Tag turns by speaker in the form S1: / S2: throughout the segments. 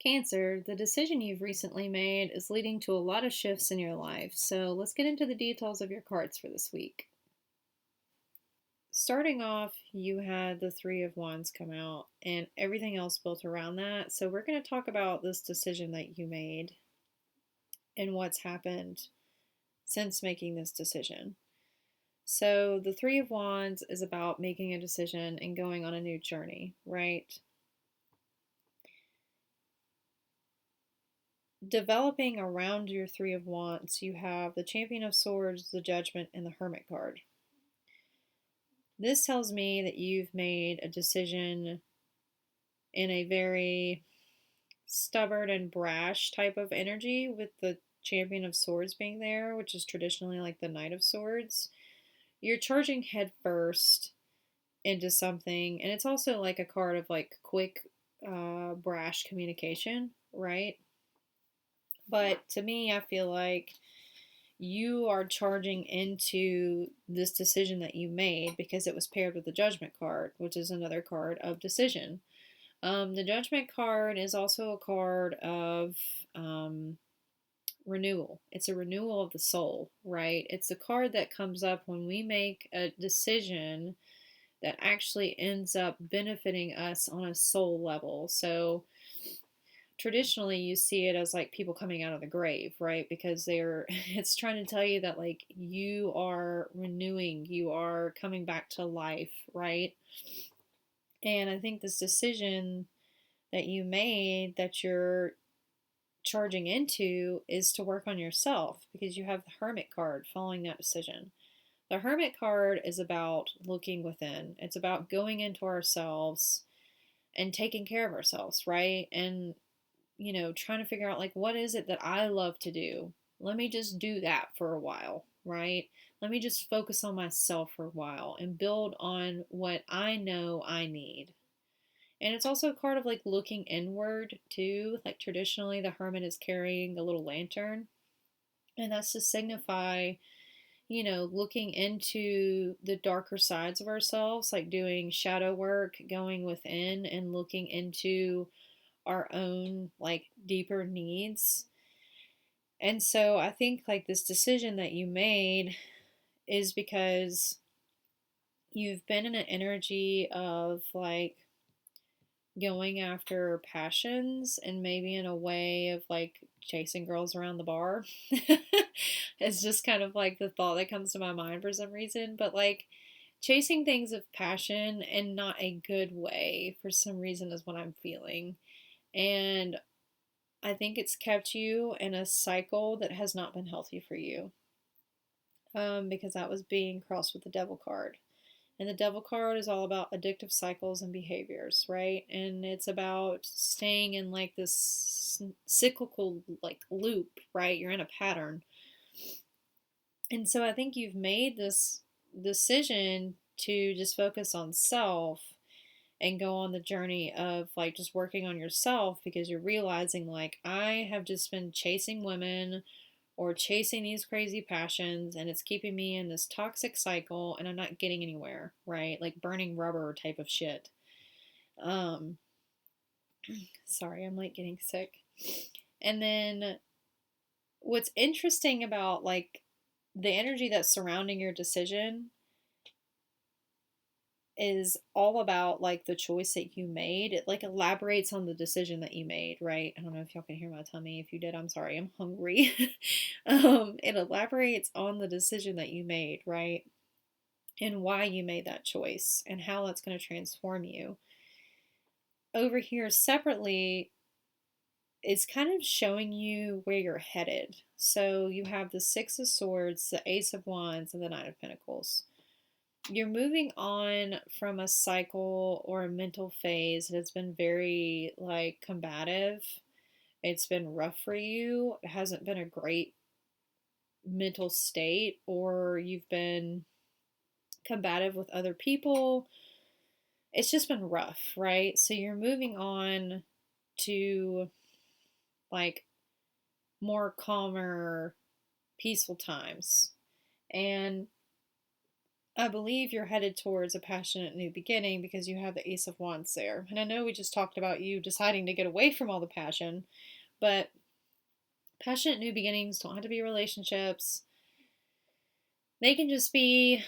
S1: Cancer, the decision you've recently made is leading to a lot of shifts in your life, so let's get into the details of your cards for this week. Starting off, you had the Three of Wands come out and everything else built around that. So, we're going to talk about this decision that you made and what's happened since making this decision. So, the Three of Wands is about making a decision and going on a new journey, right? Developing around your Three of Wands, you have the Champion of Swords, the Judgment, and the Hermit card. This tells me that you've made a decision in a very stubborn and brash type of energy with the Champion of Swords being there, which is traditionally like the Knight of Swords. You're charging head first into something, and it's also like a card of like quick, brash communication, right? But to me, I feel like you are charging into this decision that you made because it was paired with the Judgment card, which is another card of decision. The Judgment card is also a card of renewal. It's a renewal of the soul, right? It's a card that comes up when we make a decision that actually ends up benefiting us on a soul level. So, traditionally you see it as like people coming out of the grave, right? Because they're it's trying to tell you that like you are renewing, you are coming back to life, right? And I think this decision that you made that you're charging into is to work on yourself because you have the Hermit card following that decision. The Hermit card is about looking within. It's about going into ourselves and taking care of ourselves, right? And trying to figure out like what is it that I love to do? Let me just do that for a while, right? Let me just focus on myself for a while and build on what I know I need. And it's also a card of like looking inward too. Like traditionally, the hermit is carrying a little lantern, and that's to signify, looking into the darker sides of ourselves, like doing shadow work, going within and looking into our own like deeper needs. And so I think like this decision that you made is because you've been in an energy of like going after passions and maybe in a way of like chasing girls around the bar. It's just kind of like the thought that comes to my mind for some reason, but like chasing things of passion and not a good way for some reason is what I'm feeling. And I think it's kept you in a cycle that has not been healthy for you, because that was being crossed with the devil card. And the devil card is all about addictive cycles and behaviors, right? And it's about staying in like this cyclical like loop, right? You're in a pattern. And so I think you've made this decision to just focus on self and go on the journey of like just working on yourself because you're realizing like I have just been chasing women or chasing these crazy passions and it's keeping me in this toxic cycle and I'm not getting anywhere, right? Like burning rubber type of shit. Um Sorry, I'm like getting sick. And then what's interesting about like the energy that's surrounding your decision is all about like the choice that you made. It like elaborates on the decision that you made, right? I don't know if y'all can hear my tummy. If you did, I'm sorry, I'm hungry. It elaborates on the decision that you made, right? And why you made that choice and how that's going to transform you. Over here, separately, it's kind of showing you where you're headed. So you have the Six of Swords, the Ace of Wands, and the Nine of Pentacles. You're moving on from a cycle or a mental phase that's been very like combative. It's been rough for you. It hasn't been a great mental state, or you've been combative with other people. It's just been rough, right? So you're moving on to like more calmer, peaceful times. And I believe you're headed towards a passionate new beginning because you have the Ace of Wands there. And I know we just talked about you deciding to get away from all the passion, but passionate new beginnings don't have to be relationships. They can just be,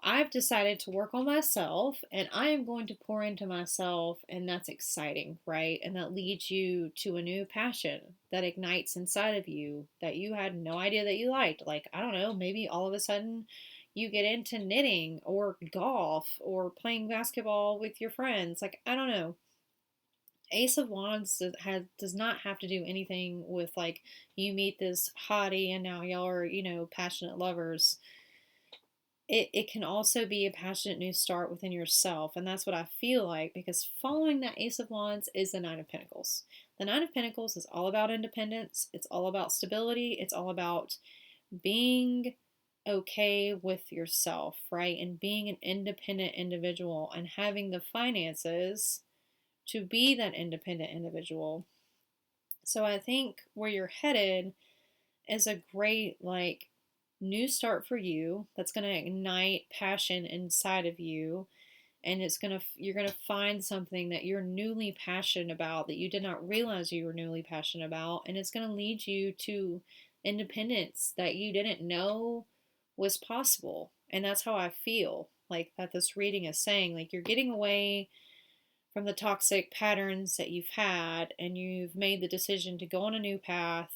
S1: I've decided to work on myself and I am going to pour into myself, and that's exciting, right? And that leads you to a new passion that ignites inside of you that you had no idea that you liked. Like, I don't know, maybe all of a sudden you get into knitting or golf or playing basketball with your friends. Like, I don't know. Ace of Wands does not have to do anything with like you meet this hottie and now y'all are, passionate lovers. It can also be a passionate new start within yourself. And that's what I feel like, because following that Ace of Wands is the Nine of Pentacles. The Nine of Pentacles is all about independence, it's all about stability, it's all about being okay with yourself, right? And being an independent individual and having the finances to be that independent individual. So I think where you're headed is a great, like, new start for you that's going to ignite passion inside of you, and you're going to find something that you're newly passionate about that you did not realize you were newly passionate about, and it's going to lead you to independence that you didn't know was possible. And that's how I feel like that this reading is saying, like, you're getting away from the toxic patterns that you've had, and you've made the decision to go on a new path,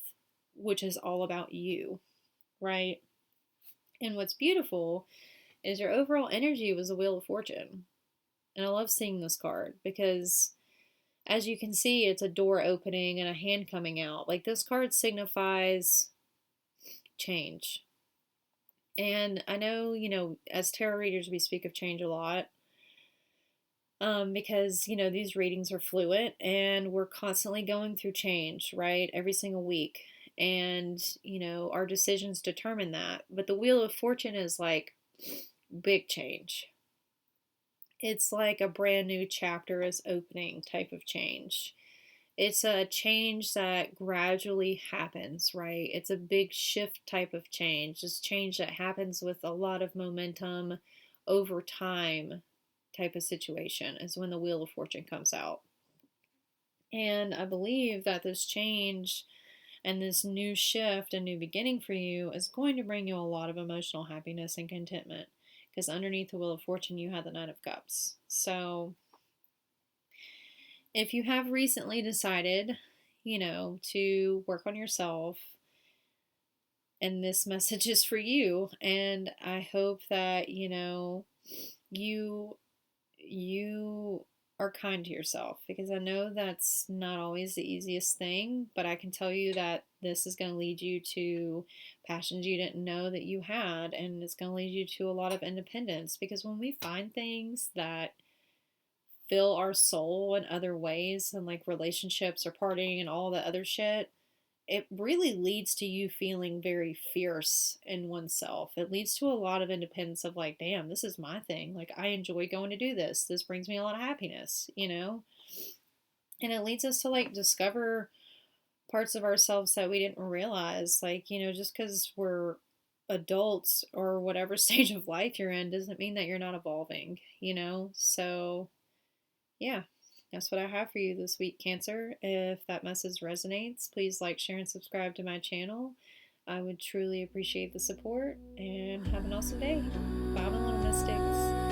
S1: which is all about you, right? And what's beautiful is your overall energy was the Wheel of Fortune. And I love seeing this card because, as you can see, it's a door opening and a hand coming out. Like, this card signifies change. And I know, as tarot readers, we speak of change a lot, because, these readings are fluid and we're constantly going through change, right? Every single week. And, our decisions determine that. But the Wheel of Fortune is like big change. It's like a brand new chapter is opening type of change. It's a change that gradually happens, right? It's a big shift type of change. It's change that happens with a lot of momentum over time type of situation is when the Wheel of Fortune comes out. And I believe that this change and this new shift and new beginning for you is going to bring you a lot of emotional happiness and contentment, because underneath the Wheel of Fortune you have the Nine of Cups. So if you have recently decided, to work on yourself, and this message is for you, and I hope that, you you are kind to yourself, because I know that's not always the easiest thing, but I can tell you that this is going to lead you to passions you didn't know that you had, and it's going to lead you to a lot of independence, because when we find things that fill our soul in other ways, and like relationships or partying and all the other shit, it really leads to you feeling very fierce in oneself. It leads to a lot of independence of like, damn, this is my thing. Like, I enjoy going to do this. This brings me a lot of happiness. And it leads us to like discover parts of ourselves that we didn't realize. Like, just because we're adults or whatever stage of life you're in doesn't mean that you're not evolving. So, yeah. That's what I have for you this week, Cancer. If that message resonates, please like, share, and subscribe to my channel. I would truly appreciate the support, and have an awesome day. Bye, my little mystics.